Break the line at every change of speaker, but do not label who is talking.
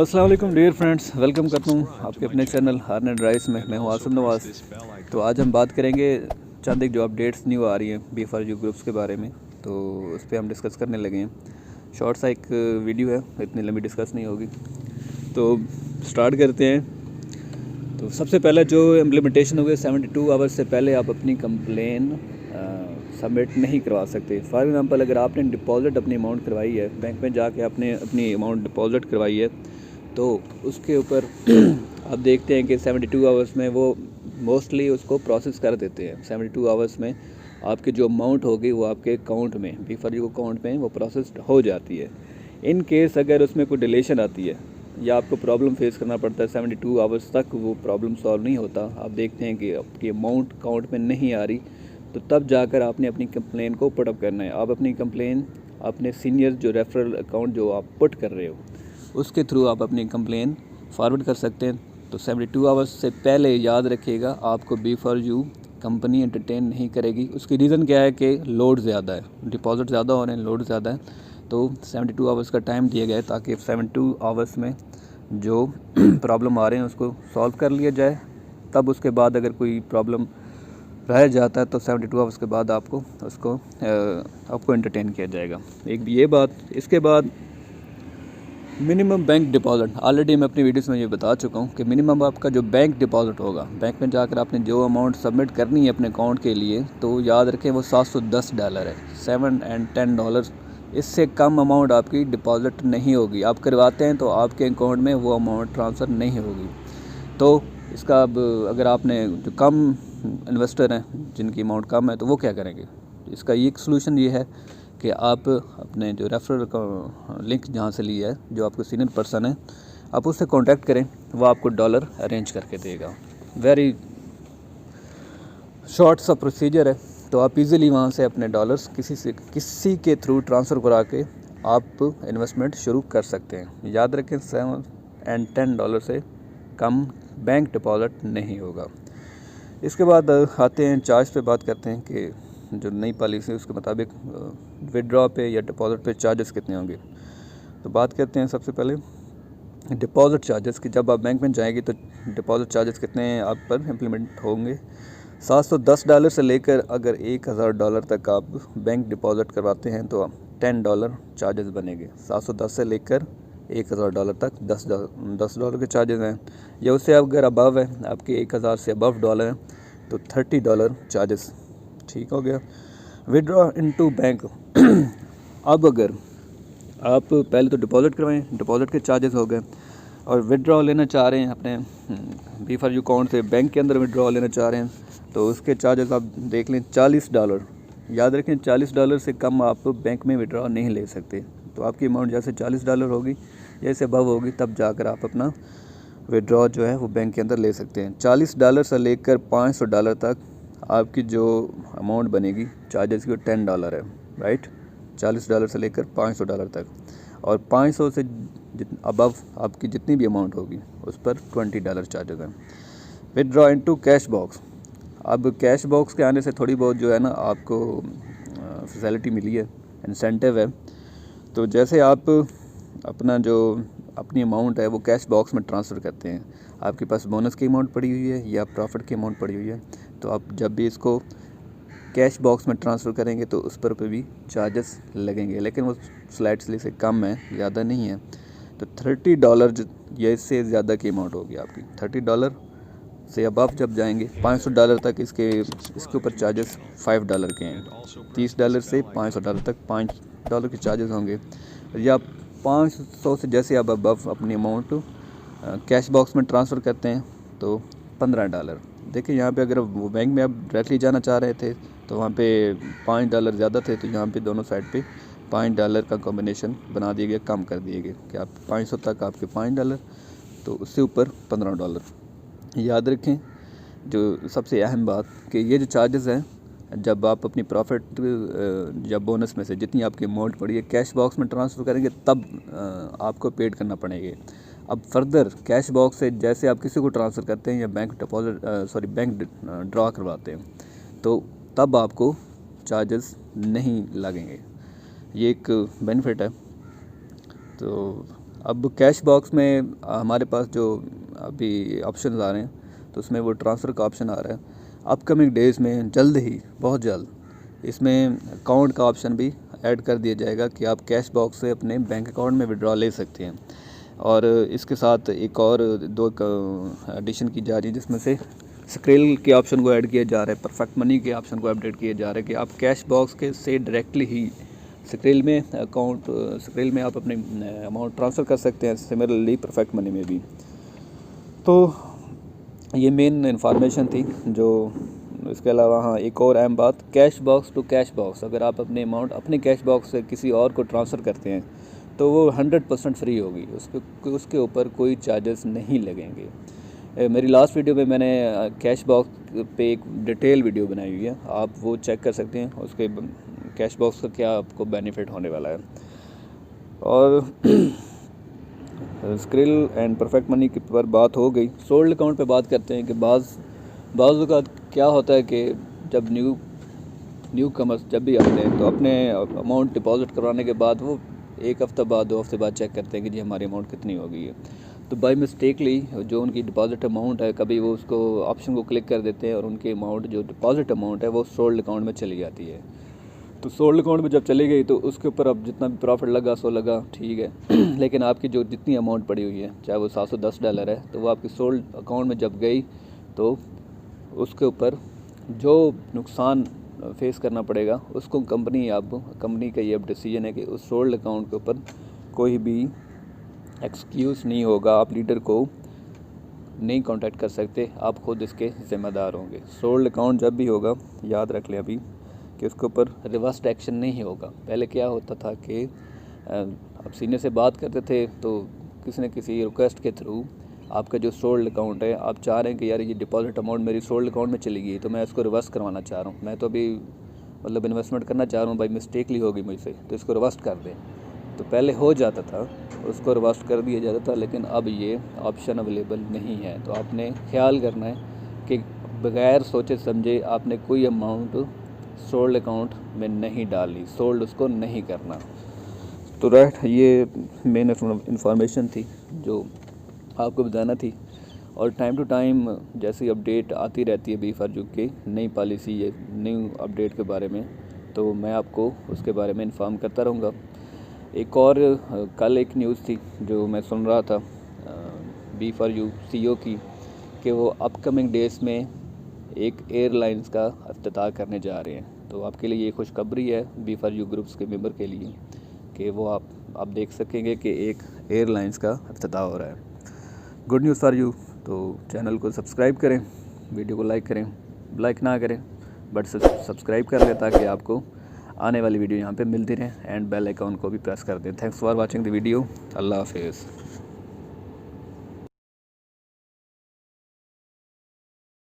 अस्सलाम वालेकुम dear friends, welcome करता हूँ आपके अपने चैनल हार्न एंड राइस में। मैं हूँ आसिम नवाज़। तो आज हम बात करेंगे चंद एक जो अपडेट्स न्यू आ रही हैं B4U ग्रुप्स के बारे में, तो उस पर हम डिस्कस करने लगे हैं। शॉर्ट सा एक वीडियो है, इतनी लंबी डिस्कस नहीं होगी, तो स्टार्ट करते हैं। तो सबसे पहले जो इम्प्लीमेंटेशन हो गई 72 आवर्स से पहले आप अपनी कंप्लेन सबमिट नहीं करवा सकते। फॉर एग्ज़ाम्पल, अगर आपने डिपॉज़िट अपनी अमाउंट करवाई है, बैंक में जाके आपने अपनी अमाउंट डिपॉज़िट करवाई है, तो उसके ऊपर आप देखते हैं कि 72 आवर्स में वो मोस्टली उसको प्रोसेस कर देते हैं। 72 आवर्स में आपकी जो अमाउंट होगी वो आपके अकाउंट में, B4U अकाउंट में वो प्रोसेस्ड हो जाती है। इन केस अगर उसमें कोई डिलेशन आती है या आपको प्रॉब्लम फेस करना पड़ता है, 72 आवर्स तक वो प्रॉब्लम सॉल्व नहीं होता, आप देखते हैं कि आपकी अमाउंट अकाउंट में नहीं आ रही, तो तब जाकर आपने अपनी कंप्लेन को पुटअप करना है। आप अपनी कंप्लेन अपने सीनियर जो रेफरल अकाउंट जो आप पुट कर रहे हो उसके थ्रू आप अपनी कंप्लेन फॉरवर्ड कर सकते हैं। तो 72 आवर्स से पहले याद रखिएगा, आपको B4U कंपनी एंटरटेन नहीं करेगी। उसकी रीज़न क्या है कि लोड ज़्यादा है, डिपॉजिट ज़्यादा हो रहे हैं, लोड ज़्यादा है, तो 72 आवर्स का टाइम दिया गया है ताकि 72 आवर्स में जो प्रॉब्लम आ रहे हैं उसको सॉल्व कर लिया जाए। तब उसके बाद अगर कोई प्रॉब्लम रह जाता है तो 72 आवर्स के बाद आपको एंटरटेन किया जाएगा। एक ये बात। इसके बाद मिनिमम बैंक डिपॉज़िट, ऑलरेडी मैं अपनी वीडियोस में ये बता चुका हूँ कि मिनिमम आपका जो बैंक डिपॉज़िट होगा, बैंक में जाकर आपने जो अमाउंट सबमिट करनी है अपने अकाउंट के लिए, तो याद रखें वो $710 है, $7 and $10। इससे कम अमाउंट आपकी डिपॉज़िट नहीं होगी। आप करवाते हैं तो आपके अकाउंट में वो अमाउंट ट्रांसफ़र नहीं होगी। तो इसका अब अगर आपने जो कम इन्वेस्टर हैं जिनकी अमाउंट कम है, तो वो क्या करेंगे? इसका एक सलूशन ये है कि आप अपने जो रेफरल का लिंक जहाँ से लिया है, जो आपको सीनियर पर्सन है, आप उससे कांटेक्ट करें, वो आपको डॉलर अरेंज करके देगा। वेरी शॉर्ट सा प्रोसीजर है, तो आप इजीली वहाँ से अपने डॉलर्स किसी के थ्रू ट्रांसफ़र करा के आप इन्वेस्टमेंट शुरू कर सकते हैं। याद रखें, $7 and $10 से कम बैंक डिपॉज़िट नहीं होगा। इसके बाद आते हैं चार्ज पे, बात करते हैं कि जो नई पॉलिसी है उसके मुताबिक विड्रॉ पे या डिपॉज़िट पे चार्जेस कितने होंगे। तो बात करते हैं सबसे पहले डिपॉज़िट चार्जेस की। जब आप बैंक में जाएंगे तो डिपॉज़िट चार्जेस कितने आप पर इम्प्लीमेंट होंगे? $710 से लेकर अगर $1000 तक आप बैंक डिपॉज़िट करवाते हैं तो $10 चार्जेस बनेंगे। 710 से लेकर $1000 तक $10 के चार्जेस हैं, या उससे अगर अबव है, आपके 1000 से अबव डॉलर हैं, तो $30 चार्जेस। ठीक हो गया। विड्रॉ इनटू बैंक अब अगर आप पहले तो डिपॉज़िट करवाएं, डिपॉज़िट के चार्जेस हो गए, और विड्रॉ लेना चाह रहे हैं अपने B4U अकाउंट से बैंक के अंदर विड्रॉ लेना चाह रहे हैं, तो उसके चार्जेस आप देख लें, $40। याद रखें, $40 से कम आप बैंक में विड्रॉ नहीं ले सकते। तो आपकी अमाउंट जैसे $40 होगी, जैसे अबव होगी, तब जाकर आप अपना विड्रॉ जो है वो बैंक के अंदर ले सकते हैं। $40 से लेकर $500 तक आपकी जो अमाउंट बनेगी चार्जेस की, वो $10 है, राइट। $40 से लेकर $500 तक, और 500 से अबव आपकी जितनी भी अमाउंट होगी उस पर $20 चार्जेस हैं। Withdraw into cash box. अब कैश बॉक्स के आने से थोड़ी बहुत जो है ना आपको फैसिलिटी मिली है, इंसेंटिव है। तो जैसे आप अपनी अमाउंट है वो कैश बॉक्स में ट्रांसफ़र करते हैं, आपके पास बोनस की अमाउंट पड़ी हुई है या प्रॉफिट की अमाउंट पड़ी हुई है, तो आप जब भी इसको कैश बॉक्स में ट्रांसफ़र करेंगे तो उस पर भी चार्जेस लगेंगे, लेकिन वो स्लाइटली से कम है, ज़्यादा नहीं है। तो $30 या इससे ज़्यादा की अमाउंट होगी आपकी। $30 से अबव जब जाएंगे $500 तक, इसके ऊपर चार्जेस $5 के हैं। $30 से $500 तक $5 के चार्जेस होंगे। या 500 से जैसे आप अबव अपनी अमाउंट कैश बॉक्स में ट्रांसफ़र करते हैं तो $15। देखिए यहाँ पे अगर वो बैंक में आप डायरेक्टली जाना चाह रहे थे तो वहाँ पे $5 ज़्यादा थे, तो यहाँ पे दोनों साइड पे $5 का कॉम्बिनेशन बना दिए गए, कम कर दिए गए कि आप 500 तक आपके $5, तो उससे ऊपर $15। याद रखें, जो सबसे अहम बात कि ये जो चार्जेस हैं, जब आप अपनी प्रॉफिट या बोनस में से जितनी आपकी अमाउंट पड़ी है कैश बॉक्स में ट्रांसफ़र करेंगे तब आपको पेड करना पड़ेंगे। अब फर्दर कैश बॉक्स से जैसे आप किसी को ट्रांसफ़र करते हैं या बैंक ड्रॉ करवाते हैं, तो तब आपको चार्जेस नहीं लगेंगे। ये एक बेनिफिट है। तो अब कैश बॉक्स में हमारे पास जो अभी ऑप्शन आ रहे हैं तो उसमें वो ट्रांसफ़र का ऑप्शन आ रहा है। अपकमिंग डेज़ में जल्द ही, बहुत जल्द इसमें अकाउंट का ऑप्शन भी ऐड कर दिया जाएगा कि आप कैश बॉक्स से अपने बैंक अकाउंट में विड्रॉ ले सकते हैं। और इसके साथ एक और 2 एडिशन की जा रही है, जिसमें से स्क्रिल के ऑप्शन को ऐड किया जा रहा है, परफेक्ट मनी के ऑप्शन को अपडेट किया जा रहा है कि आप कैश बॉक्स के से डायरेक्टली ही स्क्रिल में आप अपने अमाउंट ट्रांसफ़र कर सकते हैं, सिमिलरली परफेक्ट मनी में भी। तो ये मेन इन्फॉर्मेशन थी जो। इसके अलावा हाँ, एक और अहम बात, cash box to cash box, अगर आप अपने अमाउंट अपने कैश बॉक्स से किसी और को ट्रांसफ़र करते हैं तो वो 100% फ्री होगी, उसके ऊपर कोई चार्जेस नहीं लगेंगे। मेरी लास्ट वीडियो में मैंने कैश बॉक्स पे एक डिटेल वीडियो बनाई हुई है, आप वो चेक कर सकते हैं, उसके कैश बॉक्स का क्या आपको बेनिफिट होने वाला है। और स्क्रिल एंड परफेक्ट मनी की पर बात हो गई। सोल्ड अकाउंट पे बात करते हैं कि बाज़ का क्या होता है कि जब न्यू कमर्स जब भी आते हैं तो अपने अमाउंट डिपॉजिट करवाने के बाद वो 1 हफ़्ता बाद 2 हफ़्ते बाद चेक करते हैं कि जी हमारी अमाउंट कितनी हो गई है। तो बाय मिस्टेकली जो उनकी डिपॉजिट अमाउंट है, कभी वो उसको ऑप्शन को क्लिक कर देते हैं और उनकी अमाउंट जो डिपॉजिट अमाउंट है वो सोल्ड अकाउंट में चली जाती है। तो सोल्ड अकाउंट में जब चली गई तो उसके ऊपर अब जितना भी प्रॉफिट लगा सो लगा, ठीक है लेकिन आपकी जो जितनी अमाउंट पड़ी हुई है, चाहे वो $710 है, तो वो आपकी सोल्ड अकाउंट में जब गई तो उसके ऊपर जो नुकसान फेस करना पड़ेगा उसको कंपनी का ये अब डिसीजन है कि उस सोल्ड अकाउंट के ऊपर कोई भी एक्सक्यूज़ नहीं होगा, आप लीडर को नहीं कांटेक्ट कर सकते, आप खुद इसके ज़िम्मेदार होंगे। सोल्ड अकाउंट जब भी होगा, याद रख लें अभी कि उसके ऊपर रिवर्स एक्शन नहीं होगा। पहले क्या होता था कि आप सीनियर से बात करते थे तो किसी न किसी रिक्वेस्ट के थ्रू आपका जो सोल्ड अकाउंट है, आप चाह रहे हैं कि यार ये डिपॉजिट अमाउंट मेरी सोल्ड अकाउंट में चली गई तो मैं इसको रिवर्स करवाना चाह रहा हूँ, मैं तो अभी मतलब इन्वेस्टमेंट करना चाह रहा हूँ, भाई मिस्टेकली होगी मुझसे, तो इसको रिवर्स कर दें। तो पहले हो जाता था, उसको रिवर्स कर दिया जाता था, लेकिन अब ये ऑप्शन अवेलेबल नहीं है। तो आपने ख्याल करना है कि बगैर सोचे समझे आपने कोई अमाउंट सोल्ड अकाउंट में नहीं डाली, सोल्ड उसको नहीं करना। तो राइट, ये मेन इन्फॉर्मेशन थी जो आपको बताना थी। और टाइम टू टाइम जैसी अपडेट आती रहती है B4U की नई पॉलिसी या न्यू अपडेट के बारे में, तो मैं आपको उसके बारे में इन्फॉर्म करता रहूँगा। एक और कल एक न्यूज़ थी जो मैं सुन रहा था B4U CEO की, कि वो अपकमिंग डेज़ में एक एयरलाइंस का इफ्तिताह करने जा रहे हैं। तो आपके लिए ये खुशखबरी है B4U ग्रुप्स के मेंबर के लिए कि वो आप देख सकेंगे कि एक एयरलाइंस का इफ्तिताह हो रहा है। Good news for you. तो चैनल को सब्सक्राइब करें, वीडियो को लाइक करें, लाइक ना करें बट सब्सक्राइब कर लें ताकि आपको आने वाली वीडियो यहाँ पे मिलती रहे, एंड बेल आइकॉन को भी प्रेस कर दें। Thanks for watching the video. अल्लाह हाफिज़।